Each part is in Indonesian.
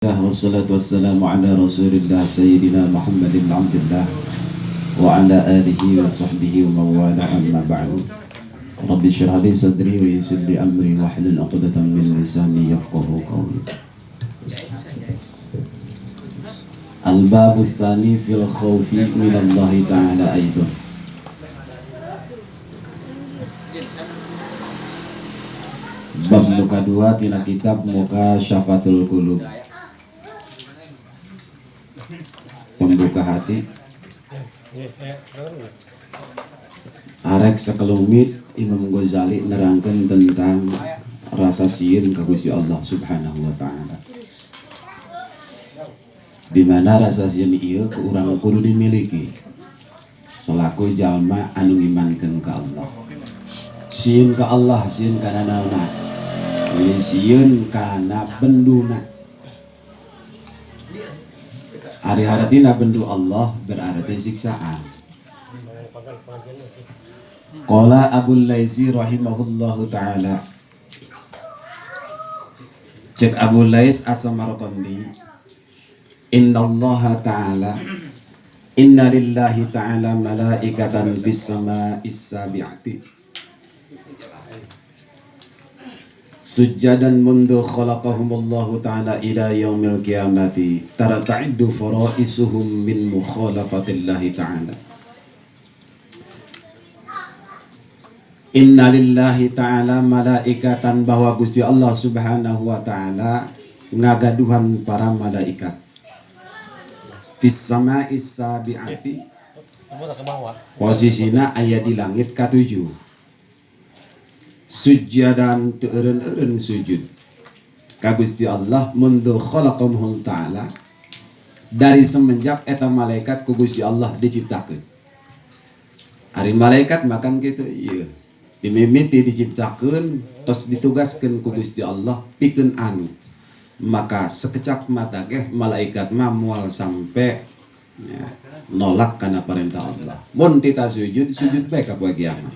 Wassalatu wassalamu ala rasulillah sayyidina Muhammad bin Abdullah wa ala alihi wa sahbihi wa mawala amma ba'du. Rabbi syrah li sadri wa yassir li amri wa hlul 'uqdatam min lisani yafqahu qawli. Al-babu tsani fil khawfi min Allah ta'ala aidan. Bab kedua tina kitab Mukasyafatul Qulub, pembuka hati. Arek sakelumit Imam Ghazali nerangkan tentang rasa sieun ka Gusti Allah Subhanahu wa taala. Di mana rasa sieun ieu ku urang kudu dimiliki selaku jalma anu ngimankeun ka Allah. Sieun ka Allah, sieun kana naonna? Sieun kana benduna. Ari haratina bendu Allah berarti siksaan. Qala Abul Laisi rahimahullahu ta'ala, cek Abu Lais As-Samarqandi, inna Allah ta'ala, inna lillahi ta'ala malaikatan fis sama'is sabi'ati sujjadan mundu khalaqahumullahu ta'ala ila yaumil qiyamati tarata'iddu fara'isuhum min mukhalafatillahi ta'ala. Inna lillahi ta'ala malaikatan, bahwa Gusti Allah Subhanahu wa ta'ala ngagaduhan para malaikat fis sama'is sabi'ati, posisina aya di langit katujuh, sujjadan teureun-eureun sujud ka Gusti Allah mundu khalaqahum ta'ala, dari semenjak eta malaikat ku Gusti Allah diciptakeun. Ari malaikat makan gitu ieu dimimiti diciptakeun tos ditugaskeun ku Gusti Allah pikeun anu, maka sekecap mata ge malaikat mah moal sampai ya, nolak kana perintah Allah. Mun tita sujud bae ka poe kiamat,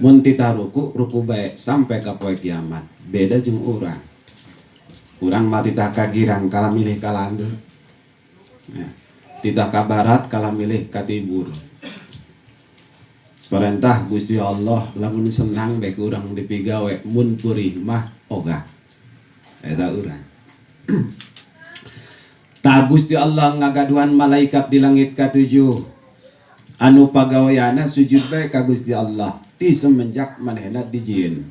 mun tita ruku bae sampai ka poe kiamat. Beda jeung urang mah tita kagirang kala milih ka landeu, ya, tita ka barat kala milih ka tibur. Perintah Gusti Allah lamun senang bae urang dipigawe, mun purih mah ogah eta urang. Ta Gusti Allah ngagaduhan malaikat di langit katujuh anu pagaweana sujud bae ka Gusti Allah ti semenjak manehna dijieun.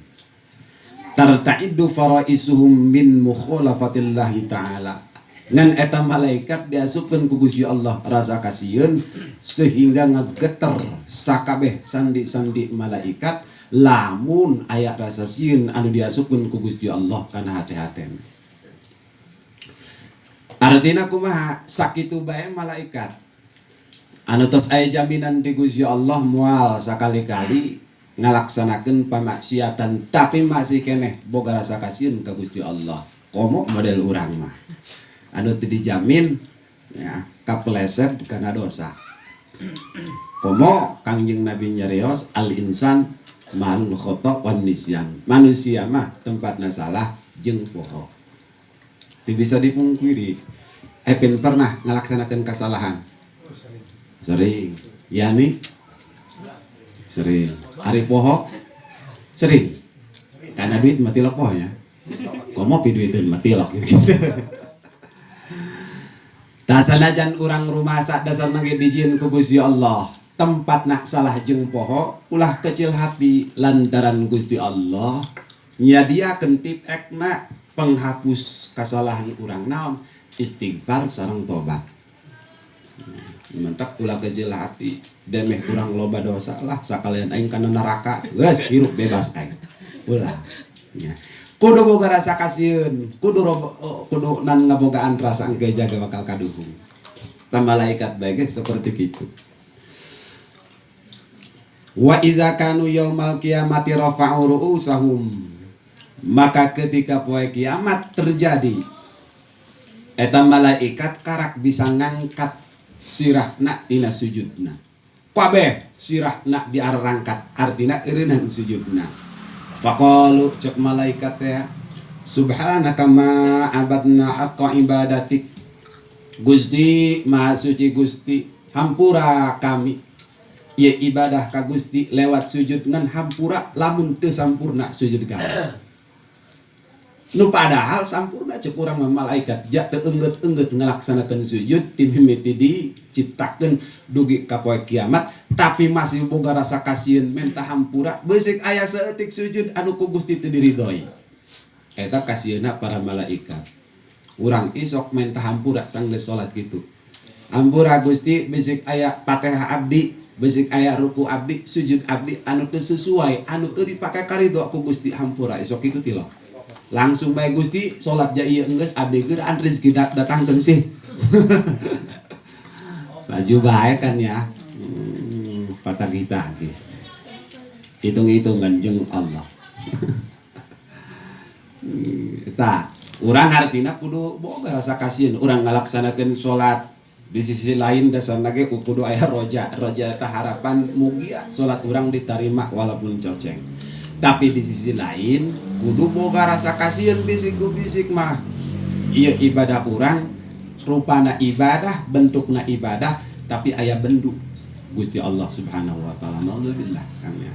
Tarta'iddu faraisuhum min mukhalafatillahi ta'ala, ngan eta malaikat diasupkeun ku Gusti Allah rasa kasieun sehingga ngageter sakabeh sandi-sandi malaikat lamun aya rasa sieun anu diasupkeun ku Gusti Allah kana hate-hatena. Artina kumaha sakitu bae malaikat anu tos aya jaminan di Gusti Allah moal sakali-kali ngalaksanakeun pamaksiatan tapi masih keneh boga rasa kasieun ka Gusti Allah. Komo model urang mah anu teu dijamin ya kapleset kana dosa. Komo Kangjeng Nabi nyarios al insan ma'al khata' wan nisyan, manusia mah tempatna salah jeung poho teu bisa dipungkiri. Epin pernah ngalaksanakeun kasalahan? Sering. Yani sering. Ari poho sering. Karena duit mah tilok poho ya. Komo pi duiteun mah tilok. Dasanajan urang rumasa dasarna ge dijieun ku Gusti Allah, tempatna salah jeung poho ulah kecil hati lantaran Gusti Allah nyadiakeun tipekna penghapus kasalahan urang naon istighfar sareng tobat. Mantap ulah kecil hati demeh urang loba dosa lah sakalian aing kana neraka geus hirup bebas aing ulah ya. Kudu boga rasa kasieun, kudu nan ngabogaan rasa engke jaga bakal kaduhung. Ta malaikat bae ge seperti kitu. Wa idza kanu yaumal qiyamati rafa'u ru'usahum, maka ketika poe kiamat terjadi eta malaikat karak bisa ngangkat sirahna tina sujudna. Kabeh sirahna diarangkat artina eureunna sujudna. Faqalu cek malaikat ya Subhanaka ma abadna haqqa ibadatik. Gusti maha suci Gusti, hampura kami ya ibadah ka Gusti lewat sujud ngan hampura lamun teu sampurna sujud kami. Nu padahal sampurna cek urang malaikat ja teu eunggeut-eunggeut ngalaksanakeun sujud ti mimiti diciptakeun dugi ka poe kiamat, tapi masih boga rasa kasieun menta hampura beusik aya saeutik sujud anu ku Gusti teu diridhoi. Eta kasieunna para malaikat. Urang isok menta hampura sanggeus salat kitu. Hampura Gusti beusik aya Fatihah abdi, beusik aya ruku abdi, sujud abdi anu teu sesuai, anu teu dipake karidho ku Gusti hampura isok kitu tilah. Langsung bae Gusti salat ja ieu enggeus abdi geuraan rezeki datangkeun sih. Maju bae kan ya. Patah kita ge. Hitung-hitungan jeung Allah. Eta urang artina kudu boga rasa kasieun urang ngalaksanakeun salat di sisi lain dasarna ge kudu aya roja teh harapan mugi salat urang ditarima walaupun coceng, tapi di sisi lain kudu boga rasa kasieun bisik ku bisik mah ieu ibadah urang rupana ibadah bentukna ibadah tapi aya bendu Gusti Allah Subhanahu wa taala. Alhamdulillah kang ya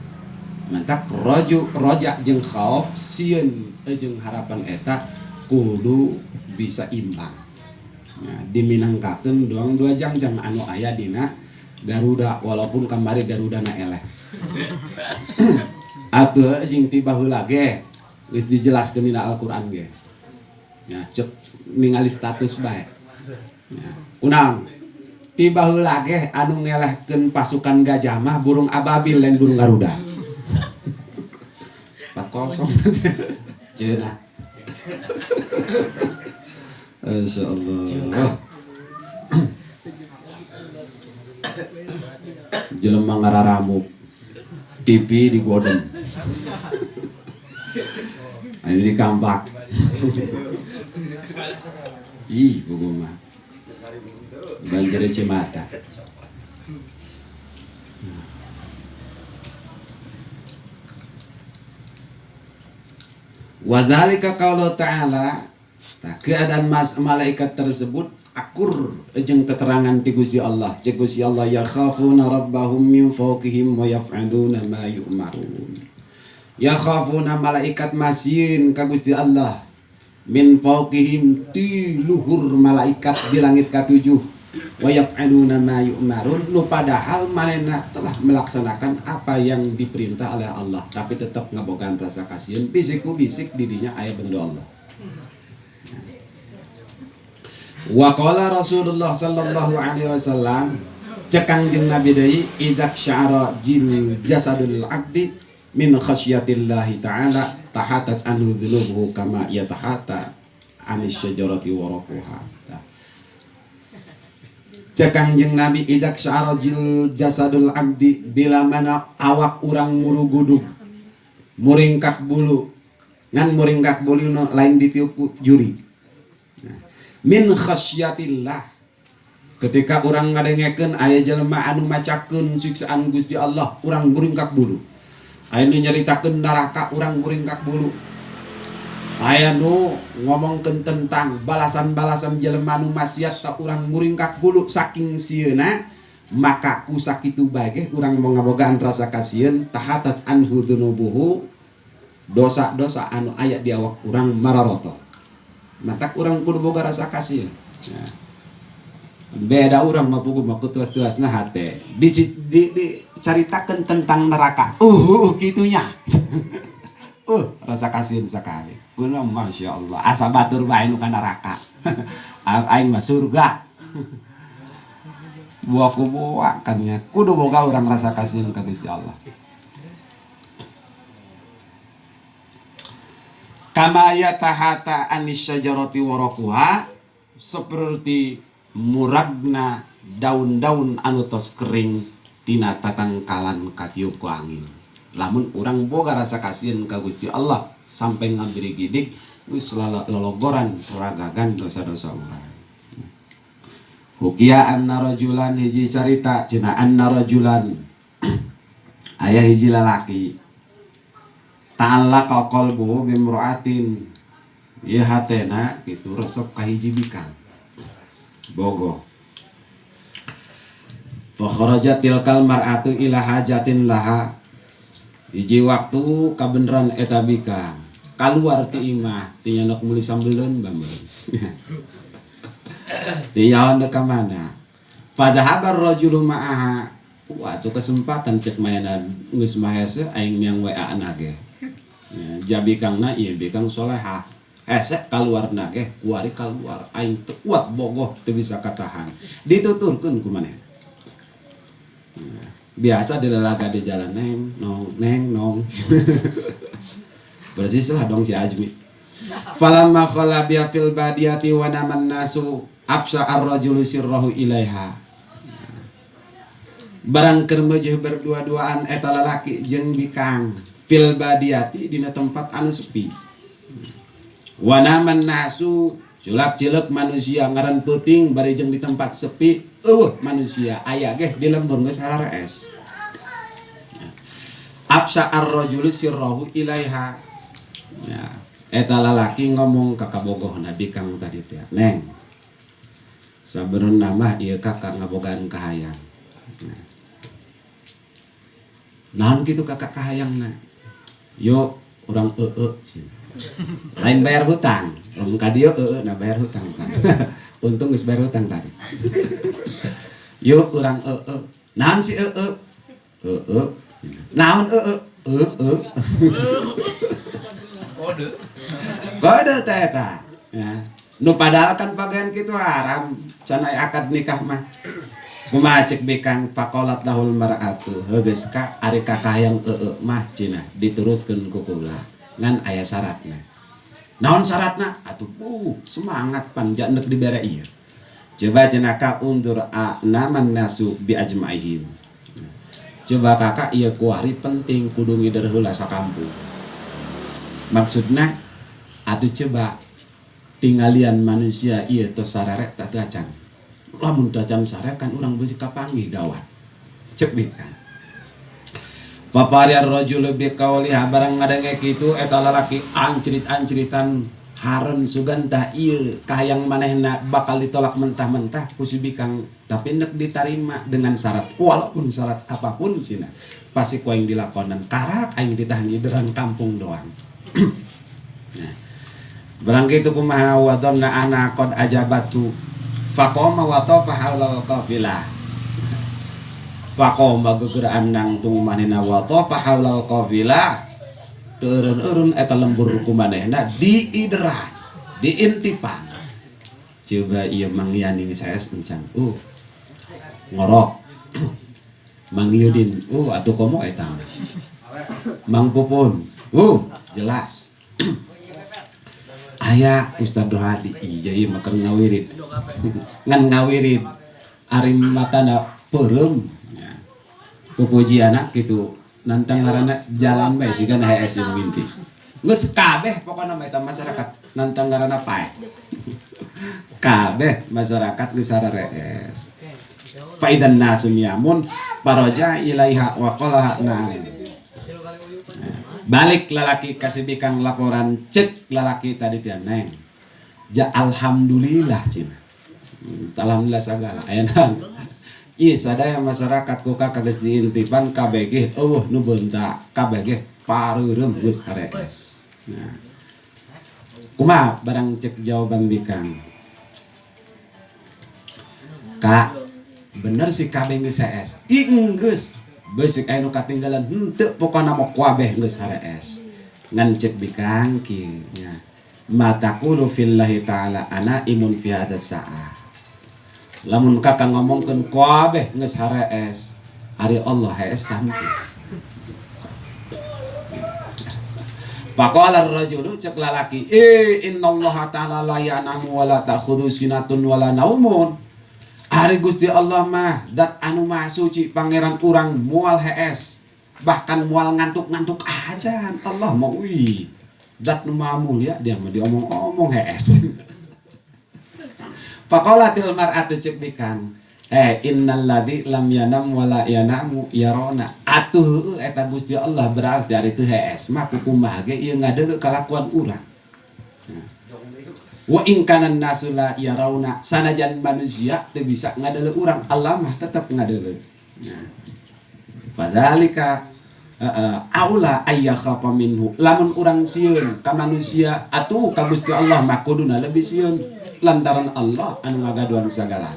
mantap roja jeung khauf sieun jeung harapan eta kudu bisa imbang. Nah, diminangkakeun doang dua jangjang anu aya dina Garuda walaupun kamari Garudana eleh. Atuh jeung ti baheula ge geus dijelaskeun dina Al-Qur'an ge. Nya cek ningali status bae. Nya kunaon? Ti baheula ge anu ngelehkeun pasukan gajah mah burung ababil lain burung Garuda. 4-0 Cenah. Masyaallah. Jelema ngararamuk. TV digodem. Anu dikambak. Ih, buku mah. Banjir cemata. Wadzalika qaulu ta'ala, keadaan malaikat tersebut akur jeung keterangan ti Gusti Allah. Cek Gusti Allah yakhafuna rabbahum min fawqihim wa yaf'aluna ma yu'marun. Yakhafuna malaikat masieun ka Gusti Allah min fawqihim ti luhur malaikat di langit ka-7 wa yaf'aluna ma yu'marun, nu padahal manehna telah melaksanakan apa yang diperintah oleh Allah tapi tetap ngabogaan rasa kasieun bisik ku bisik didinya aya bendu Allah. Wa qala Rasulullah sallallahu alaihi wasallam cekang jeung Nabi deui idak sya'ara jil jasadul abdi min khasyatillahi ta'ala tahatat anhu dhunubuhu kama yatahata anis syajarati waraquha. Cekang jeung Nabi idak sya'arajil jasadul abdi bila mana awak urang murugudug muringkak bulu ngan muringkak bulu lain ditiup juri. Min khasyatillah ketika urang ngadengekeun aya jelema anu macakeun siksaan Gusti Allah urang muringkak bulu, aya nu nyaritakeun neraka urang muringkak bulu, aya nu ngomongkeun tentang balasan-balasan jelema nu maksiat ta urang muringkak bulu saking sieuna, maka ku sakitu bae ge urang ngabogaan rasa kasieun tahatat anhu dzunubuhu dosa-dosa anu aya di awak urang mararoto. Mata urang kudu boga rasa kasieun. Nah, beda urang mah puguh mah tuas-tuasna hate dicaritakeun tentang neraka. Kitunya. Rasa kasieun sakali. Kunaon masyaallah. Asa batur bae nu ka neraka. Aing mah surga. Buah kubuah kan nya. Kudu boga urang rasa kasieun ka Gusti Allah. Kama yatahata anis syajarati waraquha, seperti muragna daun-daun anu tos kering tina tatangkalan katiup ku angin. Lamun urang boga rasa kasieun ka Gusti Allah sampai ngabiri gidik geus lologoran ragagan dosa-dosa urang. Hukia anna rajulan hiji carita cenah anna rajulan aya hiji lalaki ta'allaqa qalbuhu bimra'atin ieu hatena kitu resep ka hiji bikang bogoh. Fa kharajat tilkal mar'atu ila hajatin laha. Hiji waktu kabeneran eta bikang kaluar ti imah ti nyanok meuli sambeleun bambeun. Ti yaon ka mana? Fadhahabar rajulu ma'aha. Waktu kesempatan cek mainan geus mahese aing yang WA na ge. Ja bikangna ieu bikang solehah. Hese kaluarna ge kuari kaluar aing teu kuat bogoh teu bisa katahan. Dituturkeun ku maneh. Biasa di lelaga di jalan neng nong persis lah dong si Ajmi. Falamma khala biya fil badiyati wa naman nasu afsa ar-rajulu sirrahu ilaiha. Barang keur meujuh berdua-duaan eta lalaki jeung bikang fil badiyati dina tempat anu sepi. Wa naman nasu culak-culek manusia ngaran peuting bari jeung di tempat sepi. Manusia aya ge di lembur geus hararees. Absa ar-rajulu sirrahu ilaiha. Ya, eta lalaki ngomong ka kabogohna bikang tadi teh. Neng. Sabenerna mah ieu kakak ngabogaan kahayang. Naon kitu kakak kahayangna? Yo urang lain bayar hutang. Mun ka dieu na bayar hutang. Untung geus bayar hutang tadi. Yuk urang naon si naon kode teh eta ya nu padahal kan pakaian kitu haram cenah akad nikah mah kumaha cek bikang faqalat lahul mar'atu heugeus ka ari kakayang mah cenah diturutkeun ku kula ngan aya syaratna. Naon syaratna? Atuh semangat panja neuk dibere ieu. Coba cenah ka undur naman nasu bi ajmaihim. Coba kakak ieu kuari penting kudu ngider heula sakampung. Maksudna atuh coba tinggalian manusia ieu teu sararek teu acan. Lamun teu acan sarek kan urang beusi kapanggih gawat. Cek bikang. Fafariar rajulu bi qawliha barang ngadenge kitu eta lalaki ancrit-ancritan hareun sugantah ieu kahayang manehna bakal ditolak mentah-mentah ku si bikang tapi nek ditarima dengan syarat walaupun syarat apapun cina pasti ku aing dilakonan karak aing ditahan ngideran kampung doang. Nah, barang kitu kumaha wa dhanna ana qad ajabatu faqama wa tafa haulal qafilah faqama gegeraan nang tung manehna wa tafa haulal qafilah turun-urun eta lembur ku manehna diideran diintipan. Coba ieu mangyani saes encan ngorok Mang Yudin atuh komo eta Mang Pupun jelas aya Ustad Rohadi ieu ieu mah keur ngawirid ngan ngawirid ari matana peureum pupujiana kitu nantang ngaranna jalan bae sigan HS yang mimpi geus kabeh pokona mah eta masyarakat nantang ngaranna pae kabeh masyarakat geus sarees faidan nasun yamun paraja ilaiha wa qala na'am. Balik lalaki kasih bikang laporan cek lalaki tadi teh neng ja alhamdulillah cina alhamdulillah sagala aya naon ieu sadaya masyarakat ku kakak geus diintipan kabeh ge nu beunta kabeh ge pareureum geus harees. Nah kumaha barang cek jawaban bikang Kak bener si kabeh geus harees geus beusik aya nu katinggalan henteu pokona mah kabeh geus harees ngan cek bikang kieu nya mataqulu fillahi ta'ala ana imun fi hadas saah lamun kakak ngomongkeun kabeh geus harees ari Allah harees tah henteu. Faqala ar-rajulu cek lalaki innallaha ta'ala la yanamu wa la ta'khudhu sinatun wa la naumun. Hari Gusti Allah mah dat anu maha suci pangeran urang mual hees bahkan mual ngantuk-ngantuk aja Allah mau dat nu maha mulia dia mah diomong-omong hees. Faqalatil mar'atu cek bikang innal ladzi lam yanam wala yanamu yarona atuh eta Gusti Allah berarti ari teu hees mah kumaha ge ieu ngadeuleu kalakuan urang. Wa in kana nasu la yarawna, sanajan manusia teu bisa ngadeuleuk urang, Allah mah tetep ngadeuleuk. Nah, padalika aula ayyakhafa minhu, lamun urang sieun ka manusia atuh ka Gusti Allah mah kuduna lebih sieun lantaran Allah anu ngagaduan sagala.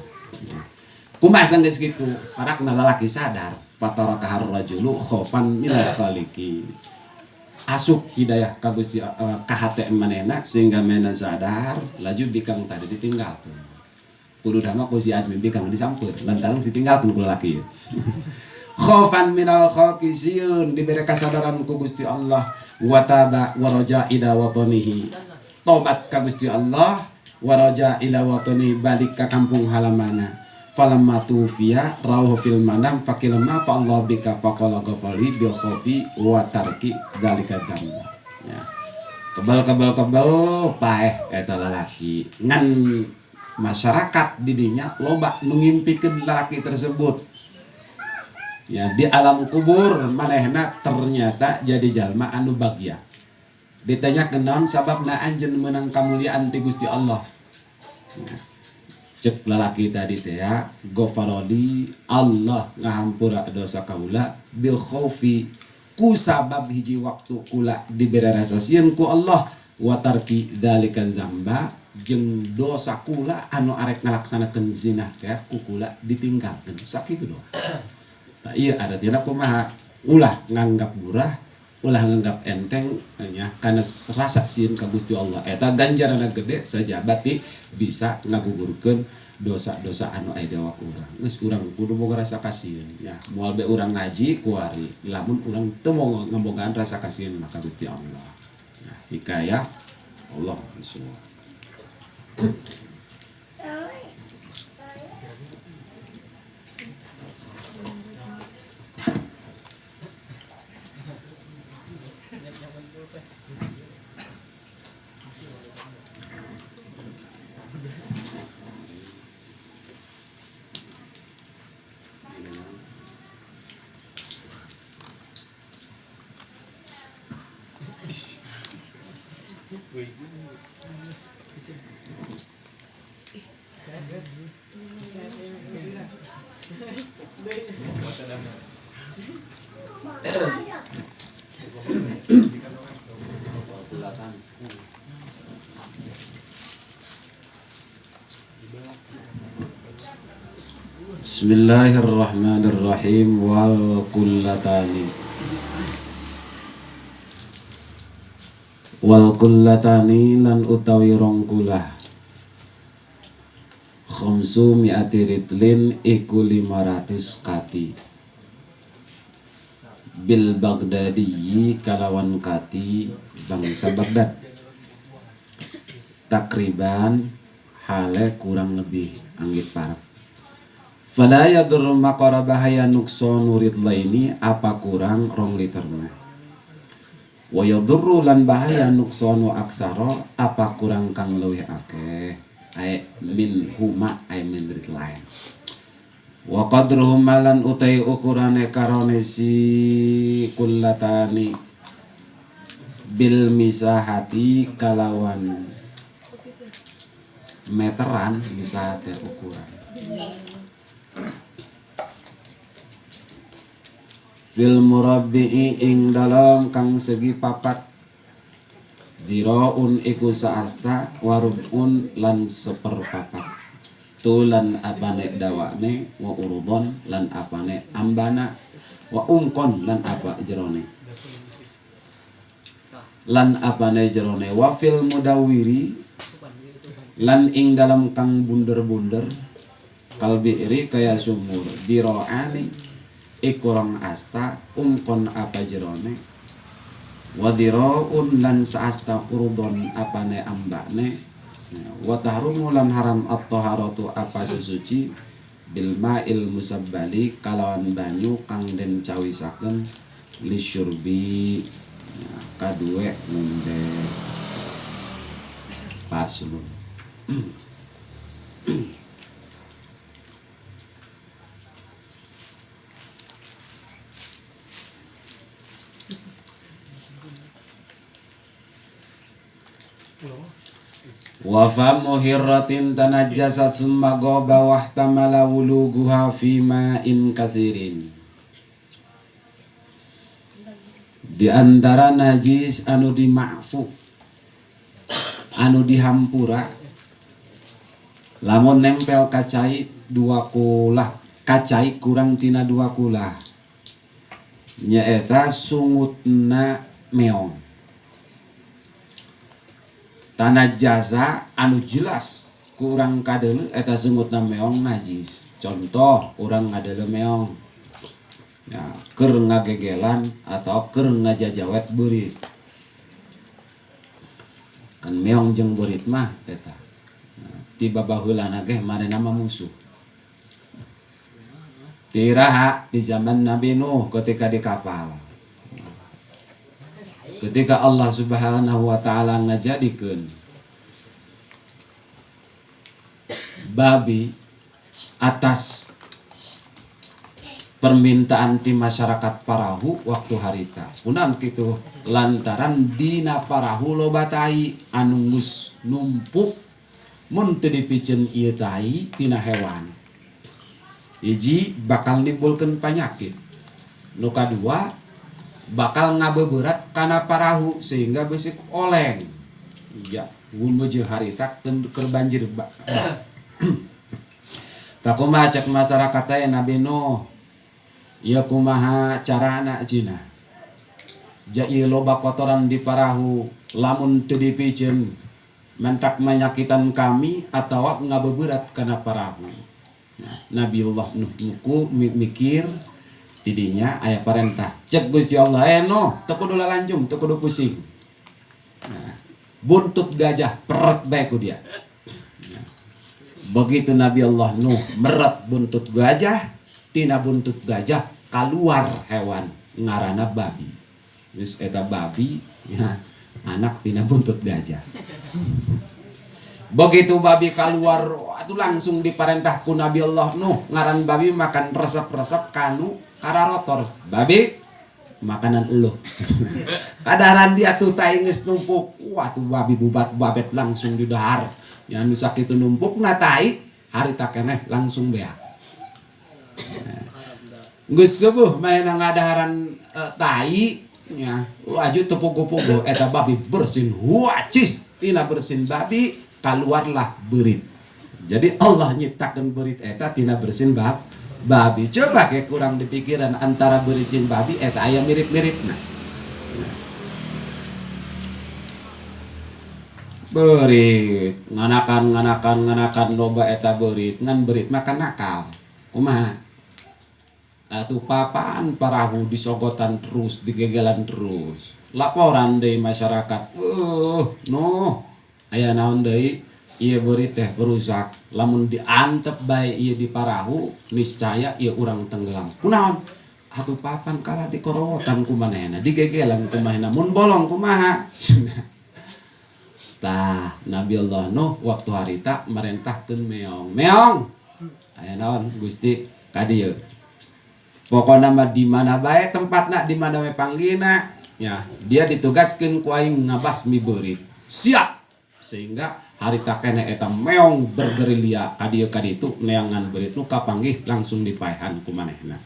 Kumaha sanggeus kitu parakna lalaki sadar fatarakahar rajulu khaufan minal khaliqi, asup hidayah ka Gusti ka hate manehna sehingga manehna sadar laju bikang tadi ditinggalkeun. Kudu dama ku si admin bikang disampeur lantaran ditinggalkeun ku lalaki. Khaufan minal khalqi, sieun dibere kasadaran ku Gusti Allah, wa taba wa raja ila watanihi, tobat ka Gusti Allah, wa raja ila watanihi, balik ka kampung halamana. Falamma tufiya rauhu fil manam fakilma fa Allah bika faqala ghafali bil khaufi wa tarki dalika dam. Ya. Kebal paeh eta lalaki ngan masyarakat didinya loba mengimpikeun lalaki tersebut. Ya, di alam kubur manehna ternyata jadi jalma anu bagya. Ditanya kenaon sababna anjeun meunang kamuliaan ti Gusti Allah. Ya. Cek lalaki tadi teh ya, ghafarodi Allah ngahampura dosa kaula bil khaufi, ku sabab hiji waktu kula diberi rasa sieun ku Allah, wa tarki dzalikan dzamba, jeung dosa kula anu arek ngalaksanakeun zina teh ku kula ditinggalkeun sakitu doang. Nah, iya ada tina kumaha ulah nganggap murah, ulah nganggap enteng nya kana rasa sieun ka Gusti Allah eta ganjaranna gede saja berarti bisa ngagugurkeun dosa-dosa anu aya dewa urang. Geus urang kudu boga rasa kasieun nya. Moal be urang ngaji kuari, lamun urang teu mau ngabogaan rasa kasieun maka Gusti Allah. Nah, hikayah Allah semua. Bismillahirrahmanirrahim. Wal kullatani lan utawi rong kulah khamsu mi'ati ritlin iku 500 kati bil Baghdadi kalawan kati bangsa Baghdad takriban hale kurang lebih anggit parab. Fala yadur maqara bahaya nuksonu ritlaini apa kurang rong literna. Wa yadurru lan bahaya nuksonu aksara apa kurang kang leuwih akeh ay min huma ay min ritlain. Wa qadruhum malan utai ukurane karone si kullatani bil misahati kalawan meteran misahati ukuran. Fil murabbi'i ing dalam kang segi papat diraun iku saasta warubun lan seperpapat tulan apane dawane wa urudon lan apane ambana wa ungkon lan apa jerone wa fil mudawiri lan ing dalam kang bunder-bunder kalbi'ri kaya sumur diraani ikurang asta ungkon apa jerone wadiraun lan saasta urudon apane ambane wa tahrumu lan haram at-taharatu apa susuci bil ma'il musabbali kalawan banyu kang den cawisakeun lisyurbi kadue ngombe pasulun. wa famu hirratin tanajjasa summa ghaba wahtamala wuluguha fi ma'in kasirin. Di antara najis anu dima'fu anu dihampura lamun nempel kacai dua kulah, kacai kurang tina dua kulah nyaeta sungutna meong. Tanah jasa anu jelas kurang kadele eta sungutna meong najis. Contoh urang ngadele meong ya, keur ngagegelan atau keur ngajajawet beurit. Kan meong jeung beurit mah eta tiba baheulana ge manehna mah musuh. Tiraha di zaman Nabi Nuh ketika di kapal. Ketika Allah Subhanahu wa taala ngajadikeun babi atas permintaan ti masyarakat parahu waktu harita. Punan kitu lantaran dina parahu loba tai anu geus numpuk mun teu dipikeun ieu tai tina hewan. Hiji bakal nimbulkeun panyakit. Nu kadua bakal ngabeberat kana parahu sehingga besik oleng. Ya, mun beujeuh harita keur banjir. Takumaha cek masyarakat teh Nabi Nuh. Ieu kumaha carana cenah. Ja ieu loba kotoran di parahu, lamun teu dipikeun mentak menyakitan kami atawa ngabeberat kana parahu. Nah, Nabiullah Nuh mikir tidinya aya parentah cek Gusti Allah Nuh teu kudu lalanjung teu kudu pusing. Nah, buntut gajah peret bae ku dia. Nah, begitu Nabi Allah Nuh meret buntut gajah, tina buntut gajah keluar hewan ngaranna babi. Geus eta babi ya, anak tina buntut gajah. Begitu babi keluar atuh langsung diparentah ku Nabi Allah Nuh ngaran babi makan resep-resep kanu kararotor. Babi makanan eluh. Kadaran dia tuh tai geus numpuk. Wah tuh babi bubat babet langsung di dahar. Yang nu sakitu numpuk na tai harita keneh langsung beak. Geus seueuh maena ngadaharan tai nya laju teu pugu-pugu eta babi bersin wacis tina bersin babi keluarlah beurit. Jadi Allah nyiptakeun beurit eta tina bersin babi. Coba ke kurang dipikiran antara beurit jeung babi eta aya mirip-miripna. Beurit nganakan loba eta beurit ngan beurit makan nakal. Kumaha? Atuh papan parahu disogotan terus, digegelan terus. Laporan deui masyarakat. Nuh, aya naon deui? Ieu beurit teh berusak. Lamun diantep bae ieu di parahu, niscaya ieu urang tenggelam. Kunaon? Atuh papan kala dikorowotan ku manehna, digegelan ku manehna. Mun bolong kumaha? Tah, Nabi Allah Nuh waktu harita merentahkeun meong. Meong. Aya naon Gusti ka dieu? Pokona mah di mana bae tempatna, di mana bae panggilna, ya, dia ditugaskeun ku aing ngabasmi beurit. Siap. Sehingga harita keneh eta meong bergerilya ka dieu ka ditu neangan beurit nu kapanggih langsung dipaehan ku manehna.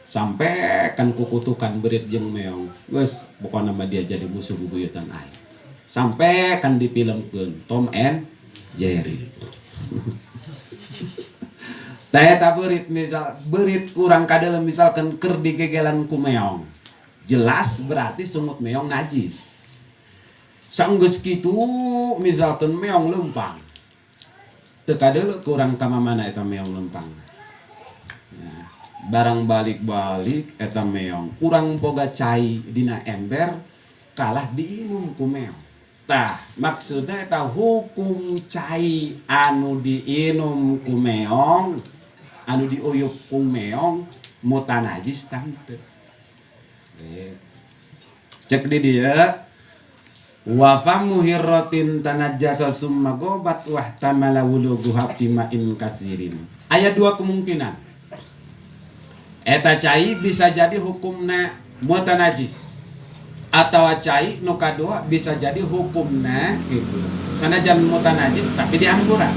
Sampai kan kukutukan beurit jeung meong. Geus pokona mah dia jadi musuh bubuyutan aing. Sampai kan difilmkeun Tom and Jerry. Eta beurit misal beurit kurang kadele misalkan keur digegelan ku meong. Jelas berarti sungut meong najis. Saenggeus kitu misalkan meong leumpang. Teu kadele kurang ka mana eta meong leumpang. Nah, barang balik-balik eta meong kurang boga cai dina ember kalah diinum ku meong. Tah, maksudna eta hukum cai anu diinum ku meong anu diuyup ku meong muta najis tante. Cek di dia wa famu hirratin tanajjasa summa gobat wa tamala wuluguha fi ma'in kasirin. Aya dua kemungkinan. Eta cai bisa jadi hukumna muta najis atau cai nu kadua bisa jadi hukumna gitu sanajan mutanajis tapi dihampura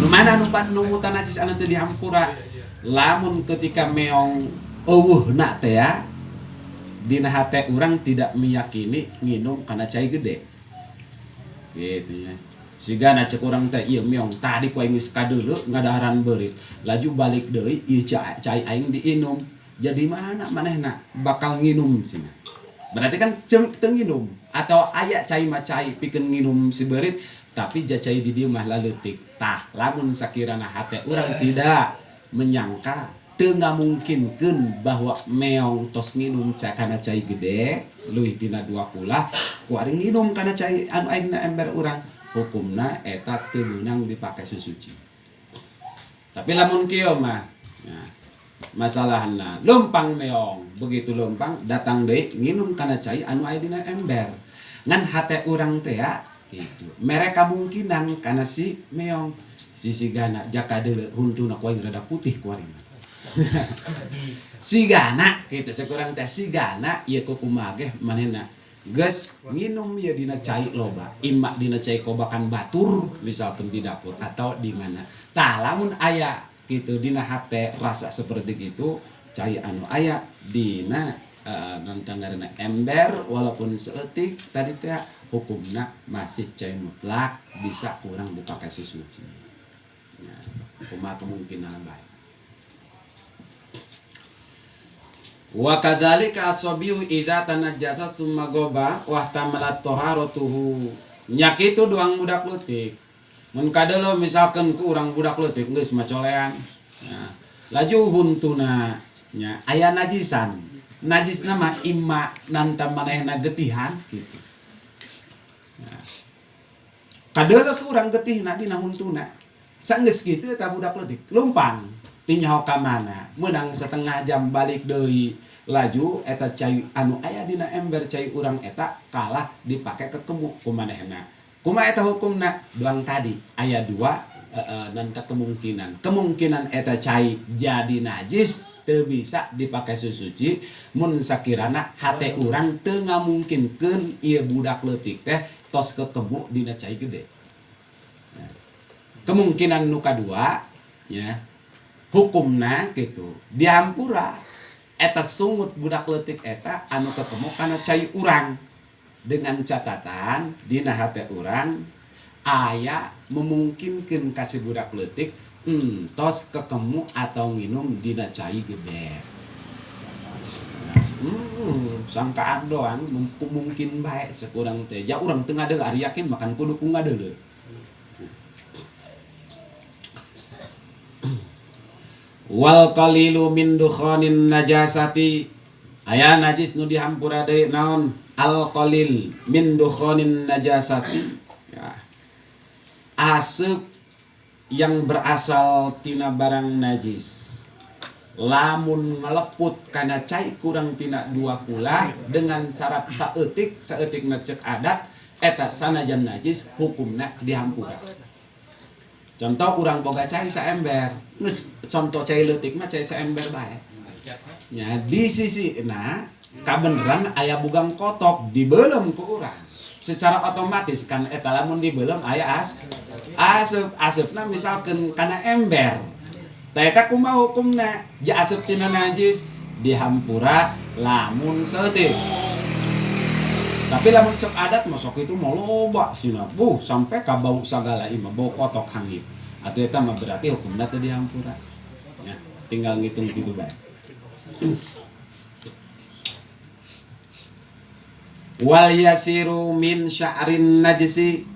nu mana nu mutanajis anu teu dihampura lamun ketika meong eueuhna teh ya dina hate urang tidak meyakini nginum kana cai gede gitu ya sigana cek urang teh ieu meong tadi ku aing geus kadeuleu ngadaharan beurit laju balik deui ieu cai aing diinum jadi mana manehna bakal nginum cenah berarti kan teu nginum atau aya cai mah cai pikeun nginum si beurit tapi jacai di dieu mah laleutik tah lamun sakirana hate urang tidak menyangka teu ngamungkinkeun bahwa meong tos nginum kana cai gede leuwih tina 20 ku ari nginum kana cai anu aingna ember urang hukumna eta teu meunang dipake susuci tapi lamun kieu mah masalahna lempang meong begitu lempang datang deui nginum kana cai anu aya dina ember ngan hate urang teh ya gitu mereka kemungkinan kana si meong sisigana jaka deuleu huntuna ku aing rada putih ku ari sigana kitu cek urang teh sigana ieu kumaha ge manehna geus nginum ieu dina cai loba imma dina cai kobakan batur misalkan di dapur atau di mana tah lamun aya gitu dina hate rasa seperti itu cai anu aya dina nantangarana ember walaupun seeutik tadi teh hukumna masih cai mutlak bisa kurang dipakai susuci nah kumaha kemungkinan baik wa kadzalika asabihu idza tanajjasa summa goba wa tamalat taharatuhu nya kitu doang budak leutik mun kadeuleu misalkan ku urang budak leutik geus macolean nah laju huntuna nya aya najisan najisna mah imma nanta manehna getihan gitu nah kadeuleu ku urang getihna dina huntuna sanggeus kitu eta budak leutik lumpang tinyaho ka mana meunang setengah jam balik deui laju eta cai anu aya dina ember cai urang eta kalah dipake ke kemu kumanehna kumaha eta hukumna doang tadi aya dua nanta kemungkinan eta cai jadi najis teu bisa dipake susuci mun sakirana hate urang teu ngamungkinkeun ieu budak leutik teh tos ke kemu dina cai gede nah, kemungkinan nu kadua nya hukumna gitu dihampura eta sungut budak leutik eta anu ketemu kana cai urang dengan catatan dina hate urang aya memungkinkeun ka si budak leutik tos ketemu atau nginum dina cai gede sangkaan doang mungkin bae cek urang teh ja urang teu ngadeuleu ari yakin makan kudu ku ngadeuleu wal qalilu min dukhanin najasati aya najis nu dihampura deui naon al qalil min dukhanin najasati ya asep yang berasal tina barang najis lamun meleput kana cai kurang tina 20 dengan syarat saeutik cek adat eta sanajan najis hukumna dihampura contoh urang boga cai saember contoh cai leutik mah cai saember bae nya di sisi na kabeneran aya bugang kotok dibeulem ku urang secara otomatis kan eta lamun dibeulem aya asepna misalkan kana ember tah eta kumaha hukumna ja asep tina najis dihampura lamun seeutik tapi lamun cek adat mah sok itu mah loba cenah sampai ka bau sagala ieu mah bau kotok hangit atuh eta mah berarti hukumna teu dihampura ya tinggal ngitung kitu bae wal yasiru min sya'rin najisi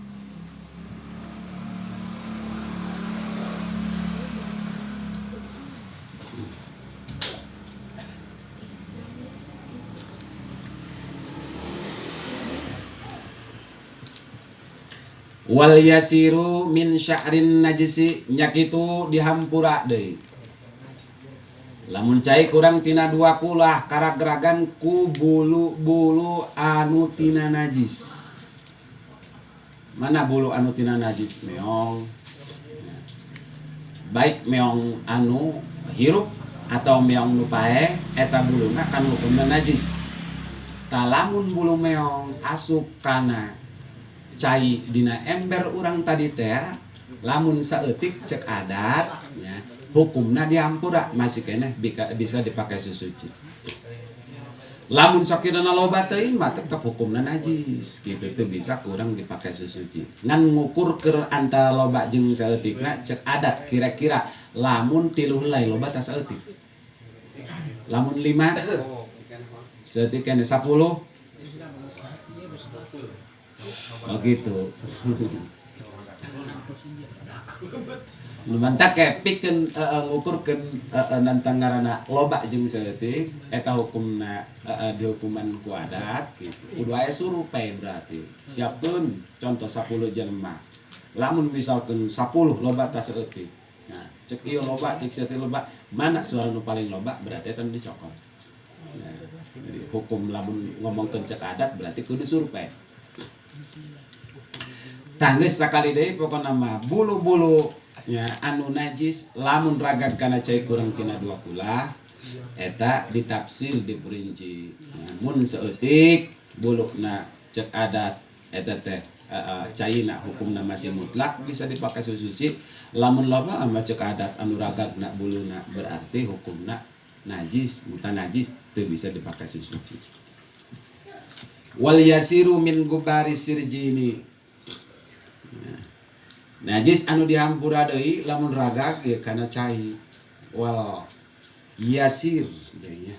wal yasiru min sya'rin najisi nyak itu dihampura deui lamun cai kurang tina 20 karageragan ku bulu-bulu anu tina najis mana bulu anu tina najis meong baik meong anu hirup atau meong nu pae eta buluna kan hukumna najis talamun bulu meong asup kana cai dina ember urang tadi teh lamun saeutik cek adat nya hukumna dihampura masih keneh bisa dipakai susuci. Lamun sakirana loba teuing mah tetep hukumna najis gitu teu bisa kurang dipakai susuci. Ngan ngukur keur antara loba jeung saeutikna cek adat kira-kira lamun 3 helai loba tah saeutik. Lamun 5 saeutik keneh 10. Oh gitu. Lumantak kepikeun ngukurkeun nantang ngaranna loba jeung saeutik eta hukumna dihukuman ku adat gitu. Kudu aya surupay berarti. Siapkeun contoh 10 jelema. Lamun misalkeun 10 loba tah saeutik. Nah, cek ieu loba, cek saeutik loba, mana suara nu paling loba berarti eta dicokot. Nah, jadi hukum lamun ngomongkeun cek adat berarti kudu surupay. Tanggeus sakali deui pokona mah bulu-bulu ya anu najis lamun ragag kana cai kurang tina 2 kula eta ditafsir diperinci. Mun saeutik bulukna cek adat eta teh caina hukumna masih mutlak bisa dipakai suci. Lamun loba mah cek adat anu ragagna buluna berarti hukumna najis mutanajis teu bisa dipakai suci. Wal yasiru min gubari sirjini najis anu dihampura deui lamun ragag ya kana cai wal yasir deui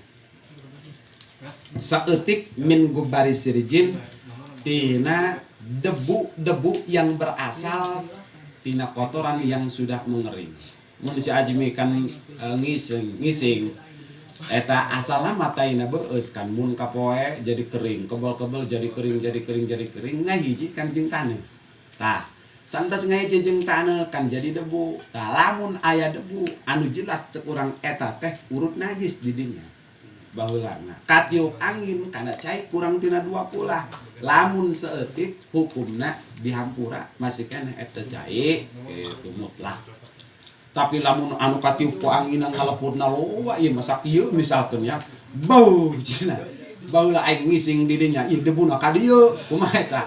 saeutik min gubari sirjin tina debu-debu yang berasal tina kotoran yang sudah mengering. Mun si ajmi kan ngising eta asalna mataina beus kan mun kapoe jadi kering kebel-kebel jadi kering ngahiji kan jeung taneuh tah santas ngahiji jeung taneuh kan jadi debu. Tah lamun aya debu anu jelas cek urang eta teh urut najis di dinya baheulana katiup angin kana cai kurang tina 2 kula lamun saeutik hukumna dihampura masih keneh eta cai kitu mutlak. Tapi lamun anu katiup ku angin ngaleputna loba ieu masak ieu misalkeun ya bau cenah baheula aing ngising di dinya ieu debuna ka dieu kumaha eta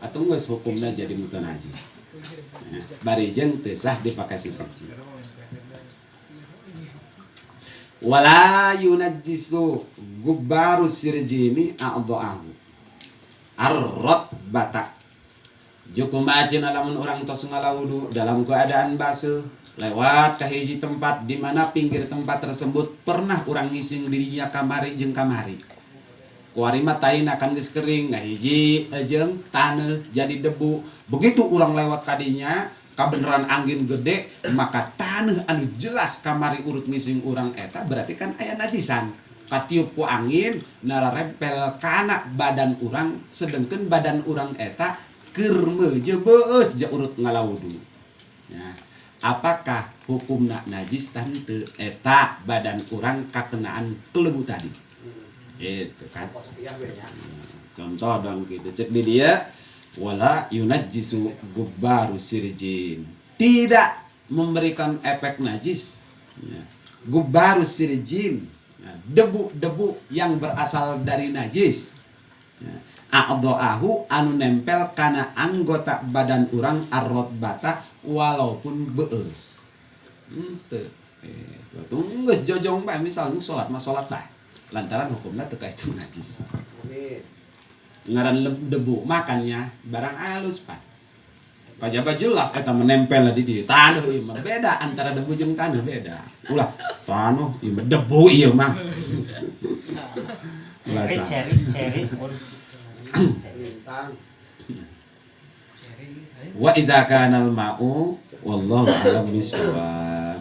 atuh geus hukumna jadi mutanajis. Bari jeung teu sah dipakai suci. Wala yunajjisu gubbaru sirjini a'dha'ahu arrat bata. Jukumaha cenah lamun urang tos ngalawudu dalam keadaan basuh lewat ka hiji tempat di mana pinggir tempat tersebut pernah urang ngising dirinya kamari jeung kamari. Kuari mah taina kan geus kering ngahiji jeung taneuh jadi debu. Begitu urang lewat kadinya kabeneran angin gede maka taneuh anu jelas kamari urut ngising urang eta berarti kan aya najisan. Katiup ku angin narempel kana badan urang sedengkeun badan urang eta keur meujeul beus ja urut ngalawudu. Nah, apakah hukumna najis tah teu eta badan urang kakenaan kelebu tadi? Itu kan. Contoh dong gitu cek di dia wala yunajjisu gubbaru sirjin tidak memberikan efek najis ya. Gubbaru sirjin ya. Debu-debu yang berasal dari najis ya. A'dha'ahu anu nempel kana anggota badan urang arrot bata walaupun beus henteu itu geus jojong bae misalnya salat mah salat bae lantaran hukumna teu kaitu najis. Ngaran debu makannya barang halus pak kajaba jelas eta menempel di dieu taneuh ieu mah beda antara debu jeung taneuh beda ulah taneuh ieu mah debu ieu mah ceri wa idza kana al ma'u wallahu a'lam bissawab.